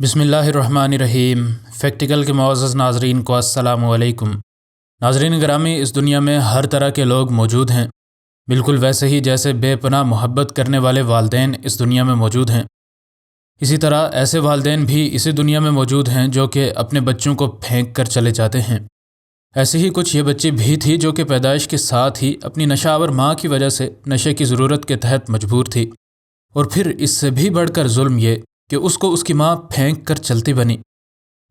بسم اللہ الرحمن الرحیم۔ فیکٹیکل کے معزز ناظرین کو السلام علیکم۔ ناظرین گرامی، اس دنیا میں ہر طرح کے لوگ موجود ہیں، بالکل ویسے ہی جیسے بے پناہ محبت کرنے والے والدین اس دنیا میں موجود ہیں، اسی طرح ایسے والدین بھی اسی دنیا میں موجود ہیں جو کہ اپنے بچوں کو پھینک کر چلے جاتے ہیں۔ ایسے ہی کچھ یہ بچی بھی تھی جو کہ پیدائش کے ساتھ ہی اپنی نشہ آور ماں کی وجہ سے نشے کی ضرورت کے تحت مجبور تھی، اور پھر اس سے بھی بڑھ کر ظلم یہ کہ اس کو اس کی ماں پھینک کر چلتی بنی۔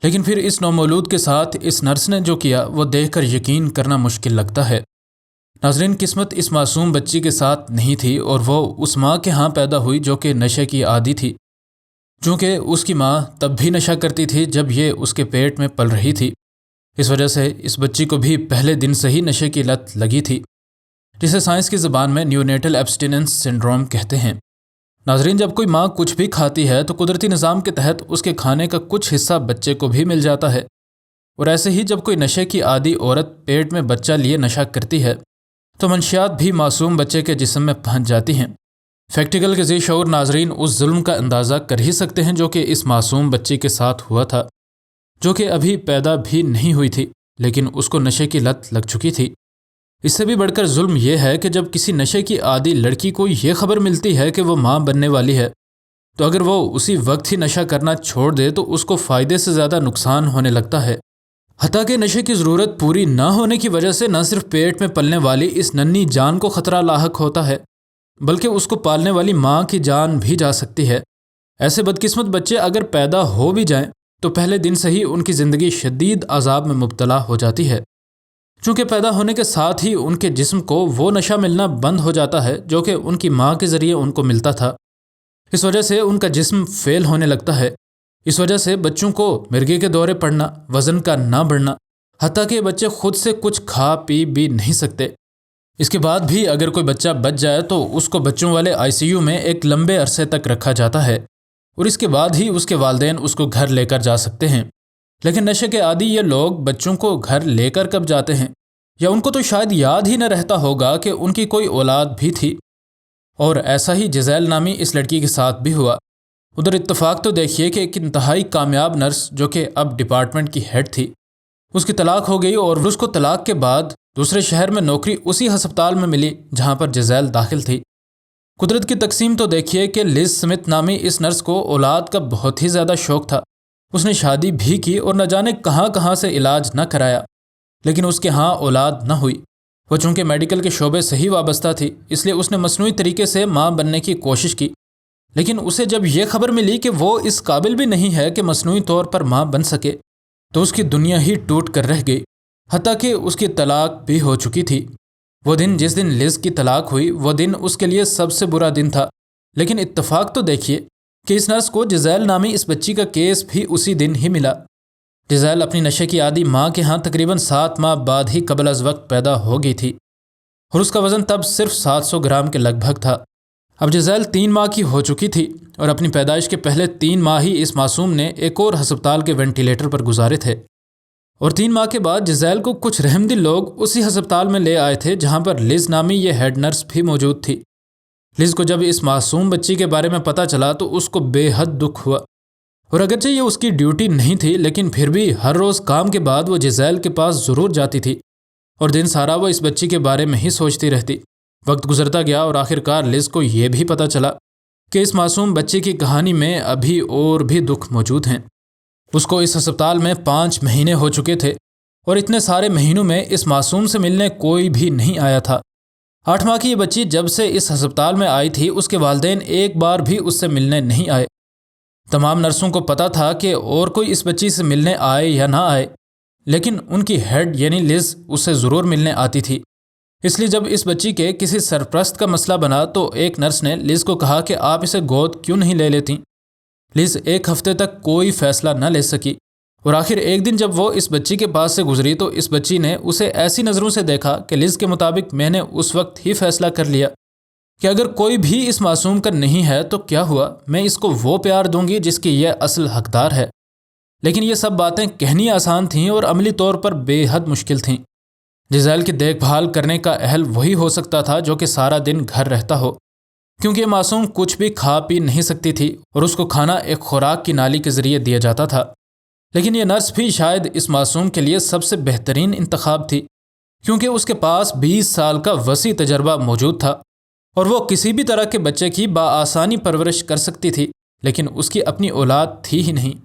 لیکن پھر اس نومولود کے ساتھ اس نرس نے جو کیا وہ دیکھ کر یقین کرنا مشکل لگتا ہے۔ ناظرین، قسمت اس معصوم بچی کے ساتھ نہیں تھی، اور وہ اس ماں کے ہاں پیدا ہوئی جو کہ نشے کی عادی تھی، چونکہ اس کی ماں تب بھی نشہ کرتی تھی جب یہ اس کے پیٹ میں پل رہی تھی۔ اس وجہ سے اس بچی کو بھی پہلے دن سے ہی نشے کی لت لگی تھی، جسے سائنس کی زبان میں نیونیٹل ایبسٹیننس سنڈروم کہتے ہیں۔ ناظرین، جب کوئی ماں کچھ بھی کھاتی ہے تو قدرتی نظام کے تحت اس کے کھانے کا کچھ حصہ بچے کو بھی مل جاتا ہے، اور ایسے ہی جب کوئی نشے کی عادی عورت پیٹ میں بچہ لیے نشہ کرتی ہے تو منشیات بھی معصوم بچے کے جسم میں پہنچ جاتی ہیں۔ فیکٹیکل کے ذی شعور ناظرین اس ظلم کا اندازہ کر ہی سکتے ہیں جو کہ اس معصوم بچی کے ساتھ ہوا تھا، جو کہ ابھی پیدا بھی نہیں ہوئی تھی لیکن اس کو نشے کی لت لگ چکی تھی۔ اس سے بھی بڑھ کر ظلم یہ ہے کہ جب کسی نشے کی عادی لڑکی کو یہ خبر ملتی ہے کہ وہ ماں بننے والی ہے تو اگر وہ اسی وقت ہی نشہ کرنا چھوڑ دے تو اس کو فائدے سے زیادہ نقصان ہونے لگتا ہے، حتیٰ کہ نشے کی ضرورت پوری نہ ہونے کی وجہ سے نہ صرف پیٹ میں پلنے والی اس ننھی جان کو خطرہ لاحق ہوتا ہے بلکہ اس کو پالنے والی ماں کی جان بھی جا سکتی ہے۔ ایسے بدقسمت بچے اگر پیدا ہو بھی جائیں تو پہلے دن سے ہی ان کی زندگی شدید عذاب میں مبتلا ہو جاتی ہے، چونکہ پیدا ہونے کے ساتھ ہی ان کے جسم کو وہ نشہ ملنا بند ہو جاتا ہے جو کہ ان کی ماں کے ذریعے ان کو ملتا تھا۔ اس وجہ سے ان کا جسم فیل ہونے لگتا ہے۔ اس وجہ سے بچوں کو مرگی کے دورے پڑنا، وزن کا نہ بڑھنا، حتیٰ کہ بچے خود سے کچھ کھا پی بھی نہیں سکتے۔ اس کے بعد بھی اگر کوئی بچہ بچ جائے تو اس کو بچوں والے ICU میں ایک لمبے عرصے تک رکھا جاتا ہے، اور اس کے بعد ہی اس کے والدین اس کو گھر لے کر جا سکتے ہیں۔ لیکن نشے کے عادی یہ لوگ بچوں کو گھر لے کر کب جاتے ہیں، یا ان کو تو شاید یاد ہی نہ رہتا ہوگا کہ ان کی کوئی اولاد بھی تھی۔ اور ایسا ہی جزیل نامی اس لڑکی کے ساتھ بھی ہوا۔ ادھر اتفاق تو دیکھیے کہ ایک انتہائی کامیاب نرس جو کہ اب ڈپارٹمنٹ کی ہیڈ تھی، اس کی طلاق ہو گئی، اور اس کو طلاق کے بعد دوسرے شہر میں نوکری اسی ہسپتال میں ملی جہاں پر جزیل داخل تھی۔ قدرت کی تقسیم تو دیکھیے کہ لیز سمتھ نامی اس نرس کو اولاد کا بہت ہی زیادہ شوق تھا۔ اس نے شادی بھی کی اور نہ جانے کہاں کہاں سے علاج نہ کرایا، لیکن اس کے ہاں اولاد نہ ہوئی۔ وہ چونکہ میڈیکل کے شعبے سے ہی وابستہ تھی، اس لیے اس نے مصنوعی طریقے سے ماں بننے کی کوشش کی، لیکن اسے جب یہ خبر ملی کہ وہ اس قابل بھی نہیں ہے کہ مصنوعی طور پر ماں بن سکے تو اس کی دنیا ہی ٹوٹ کر رہ گئی، حتیٰ کہ اس کی طلاق بھی ہو چکی تھی۔ وہ دن جس دن لیز کی طلاق ہوئی وہ دن اس کے لیے سب سے برا دن تھا، لیکن اتفاق تو دیکھیے کہ اس نرس کو جزیل نامی اس بچی کا کیس بھی اسی دن ہی ملا۔ جزیل اپنی نشے کی عادی ماں کے ہاں تقریباً 7 ماہ بعد ہی قبل از وقت پیدا ہو گئی تھی، اور اس کا وزن تب صرف 700 گرام کے لگ بھگ تھا۔ اب جزیل 3 ماہ کی ہو چکی تھی، اور اپنی پیدائش کے پہلے 3 ماہ ہی اس معصوم نے ایک اور ہسپتال کے وینٹیلیٹر پر گزارے تھے، اور 3 ماہ کے بعد جزیل کو کچھ رحم دل لوگ اسی ہسپتال میں لے آئے تھے جہاں پر لیز نامی یہ ہیڈ نرس بھی موجود تھی۔ لیز کو جب اس معصوم بچی کے بارے میں پتہ چلا تو اس کو بے حد دکھ ہوا، اور اگرچہ یہ اس کی ڈیوٹی نہیں تھی لیکن پھر بھی ہر روز کام کے بعد وہ جزیل کے پاس ضرور جاتی تھی، اور دن سارا وہ اس بچی کے بارے میں ہی سوچتی رہتی۔ وقت گزرتا گیا اور آخرکار لیز کو یہ بھی پتہ چلا کہ اس معصوم بچی کی کہانی میں ابھی اور بھی دکھ موجود ہیں۔ اس کو اس ہسپتال میں 5 مہینے ہو چکے تھے، اور اتنے سارے مہینوں میں اس معصوم سے ملنے کوئی بھی نہیں آیا تھا۔ 8 ماہ کی یہ بچی جب سے اس ہسپتال میں آئی تھی اس کے والدین ایک بار بھی اس سے ملنے نہیں آئے۔ تمام نرسوں کو پتہ تھا کہ اور کوئی اس بچی سے ملنے آئے یا نہ آئے، لیکن ان کی ہیڈ یعنی لیز اس سے ضرور ملنے آتی تھی۔ اس لیے جب اس بچی کے کسی سرپرست کا مسئلہ بنا تو ایک نرس نے لیز کو کہا کہ آپ اسے گود کیوں نہیں لے لیتی۔ لیز 1 ہفتے تک کوئی فیصلہ نہ لے سکی، اور آخر ایک دن جب وہ اس بچی کے پاس سے گزری تو اس بچی نے اسے ایسی نظروں سے دیکھا کہ لیز کے مطابق میں نے اس وقت ہی فیصلہ کر لیا کہ اگر کوئی بھی اس معصوم کا نہیں ہے تو کیا ہوا، میں اس کو وہ پیار دوں گی جس کی یہ اصل حقدار ہے۔ لیکن یہ سب باتیں کہنی آسان تھیں اور عملی طور پر بے حد مشکل تھیں۔ جزیل کی دیکھ بھال کرنے کا اہل وہی ہو سکتا تھا جو کہ سارا دن گھر رہتا ہو، کیونکہ یہ معصوم کچھ بھی کھا پی نہیں سکتی تھی اور اس کو کھانا ایک خوراک کی نالی کے ذریعے دیا جاتا تھا۔ لیکن یہ نرس بھی شاید اس معصوم کے لیے سب سے بہترین انتخاب تھی، کیونکہ اس کے پاس 20 سال کا وسیع تجربہ موجود تھا اور وہ کسی بھی طرح کے بچے کی بآسانی پرورش کر سکتی تھی، لیکن اس کی اپنی اولاد تھی ہی نہیں۔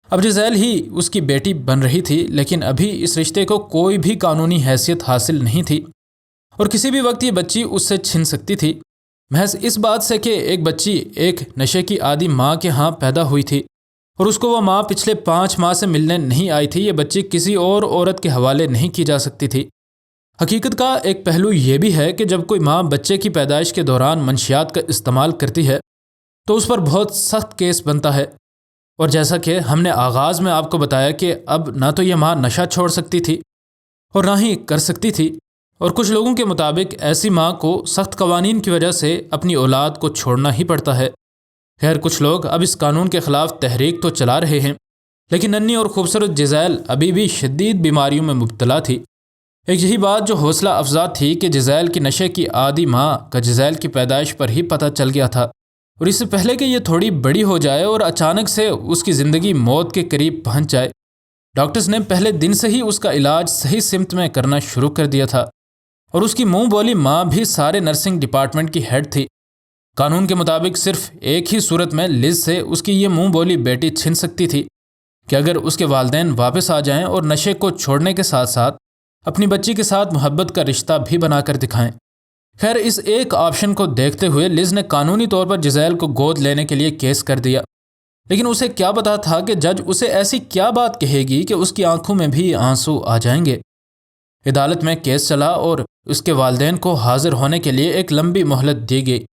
اب جزیل ہی اس کی بیٹی بن رہی تھی، لیکن ابھی اس رشتے کو کوئی بھی قانونی حیثیت حاصل نہیں تھی اور کسی بھی وقت یہ بچی اس سے چھن سکتی تھی، محض اس بات سے کہ ایک بچی ایک نشے کی عادی ماں کے ہاں پیدا ہوئی تھی اور اس کو وہ ماں پچھلے 5 ماہ سے ملنے نہیں آئی تھی۔ یہ بچی کسی اور عورت کے حوالے نہیں کی جا سکتی تھی۔ حقیقت کا ایک پہلو یہ بھی ہے کہ جب کوئی ماں بچے کی پیدائش کے دوران منشیات کا استعمال کرتی ہے تو اس پر بہت سخت کیس بنتا ہے، اور جیسا کہ ہم نے آغاز میں آپ کو بتایا کہ اب نہ تو یہ ماں نشہ چھوڑ سکتی تھی اور نہ ہی کر سکتی تھی، اور کچھ لوگوں کے مطابق ایسی ماں کو سخت قوانین کی وجہ سے اپنی اولاد کو چھوڑنا ہی پڑتا ہے۔ خیر، کچھ لوگ اب اس قانون کے خلاف تحریک تو چلا رہے ہیں، لیکن ننھی اور خوبصورت جزیل ابھی بھی شدید بیماریوں میں مبتلا تھی۔ ایک یہی بات جو حوصلہ افزا تھی کہ جزیل کی نشے کی عادی ماں کا جزیل کی پیدائش پر ہی پتہ چل گیا تھا، اور اس سے پہلے کہ یہ تھوڑی بڑی ہو جائے اور اچانک سے اس کی زندگی موت کے قریب پہنچ جائے، ڈاکٹرز نے پہلے دن سے ہی اس کا علاج صحیح سمت میں کرنا شروع کر دیا تھا، اور اس کی منہ بولی ماں بھی سارے نرسنگ ڈپارٹمنٹ کی ہیڈ تھی۔ قانون کے مطابق صرف ایک ہی صورت میں لز سے اس کی یہ منہ بولی بیٹی چھن سکتی تھی کہ اگر اس کے والدین واپس آ جائیں اور نشے کو چھوڑنے کے ساتھ ساتھ اپنی بچی کے ساتھ محبت کا رشتہ بھی بنا کر دکھائیں۔ خیر، اس ایک آپشن کو دیکھتے ہوئے لز نے قانونی طور پر جزیل کو گود لینے کے لیے کیس کر دیا، لیکن اسے کیا پتا تھا کہ جج اسے ایسی کیا بات کہے گی کہ اس کی آنکھوں میں بھی آنسو آ جائیں گے۔ عدالت میں کیس چلا اور اس کے والدین کو حاضر ہونے کے لیے ایک لمبی مہلت دی گئی،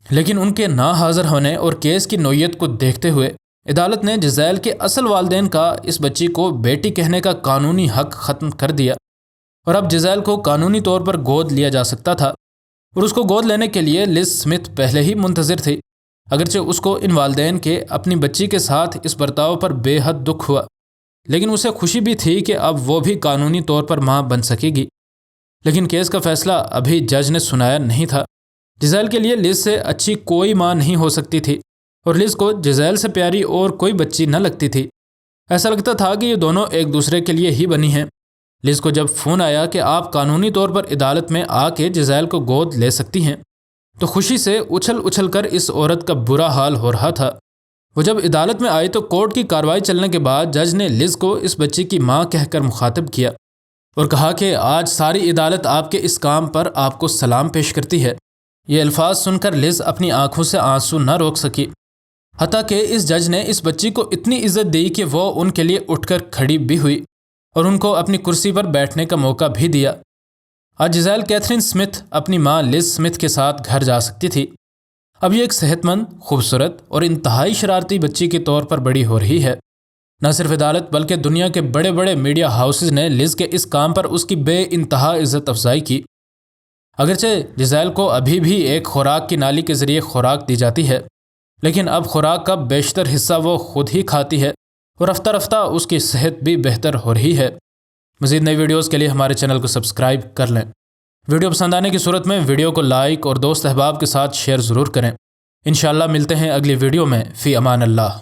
لیکن ان کے نہ حاضر ہونے اور کیس کی نوعیت کو دیکھتے ہوئے عدالت نے جزیل کے اصل والدین کا اس بچی کو بیٹی کہنے کا قانونی حق ختم کر دیا، اور اب جزیل کو قانونی طور پر گود لیا جا سکتا تھا، اور اس کو گود لینے کے لیے لز سمتھ پہلے ہی منتظر تھی، اگرچہ اس کو ان والدین کے اپنی بچی کے ساتھ اس برتاؤ پر بے حد دکھ ہوا، لیکن اسے خوشی بھی تھی کہ اب وہ بھی قانونی طور پر ماں بن سکے گی۔ لیکن کیس کا فیصلہ ابھی جج نے سنایا نہیں تھا۔ جزیل کے لیے لز سے اچھی کوئی ماں نہیں ہو سکتی تھی، اور لز کو جزیل سے پیاری اور کوئی بچی نہ لگتی تھی۔ ایسا لگتا تھا کہ یہ دونوں ایک دوسرے کے لیے ہی بنی ہیں۔ لز کو جب فون آیا کہ آپ قانونی طور پر عدالت میں آ کے جزیل کو گود لے سکتی ہیں، تو خوشی سے اچھل اچھل کر اس عورت کا برا حال ہو رہا تھا۔ وہ جب عدالت میں آئی تو کورٹ کی کارروائی چلنے کے بعد جج نے لز کو اس بچی کی ماں کہہ کر مخاطب کیا اور کہا کہ آج ساری عدالت آپ کے اس کام پر آپ کو سلام پیش کرتی ہے۔ یہ الفاظ سن کر لز اپنی آنکھوں سے آنسو نہ روک سکی، حتیٰ کہ اس جج نے اس بچی کو اتنی عزت دی کہ وہ ان کے لیے اٹھ کر کھڑی بھی ہوئی اور ان کو اپنی کرسی پر بیٹھنے کا موقع بھی دیا۔ آج جزیل کیتھرین سمتھ اپنی ماں لز سمتھ کے ساتھ گھر جا سکتی تھی۔ اب یہ ایک صحت مند، خوبصورت اور انتہائی شرارتی بچی کے طور پر بڑی ہو رہی ہے۔ نہ صرف عدالت بلکہ دنیا کے بڑے بڑے میڈیا ہاؤسز نے لز کے اس کام پر اس کی بے انتہا عزت افزائی کی۔ اگرچہ جزیل کو ابھی بھی ایک خوراک کی نالی کے ذریعے خوراک دی جاتی ہے، لیکن اب خوراک کا بیشتر حصہ وہ خود ہی کھاتی ہے اور رفتہ رفتہ اس کی صحت بھی بہتر ہو رہی ہے۔ مزید نئی ویڈیوز کے لیے ہمارے چینل کو سبسکرائب کر لیں۔ ویڈیو پسند آنے کی صورت میں ویڈیو کو لائک اور دوست احباب کے ساتھ شیئر ضرور کریں۔ انشاءاللہ ملتے ہیں اگلی ویڈیو میں۔ فی امان اللہ۔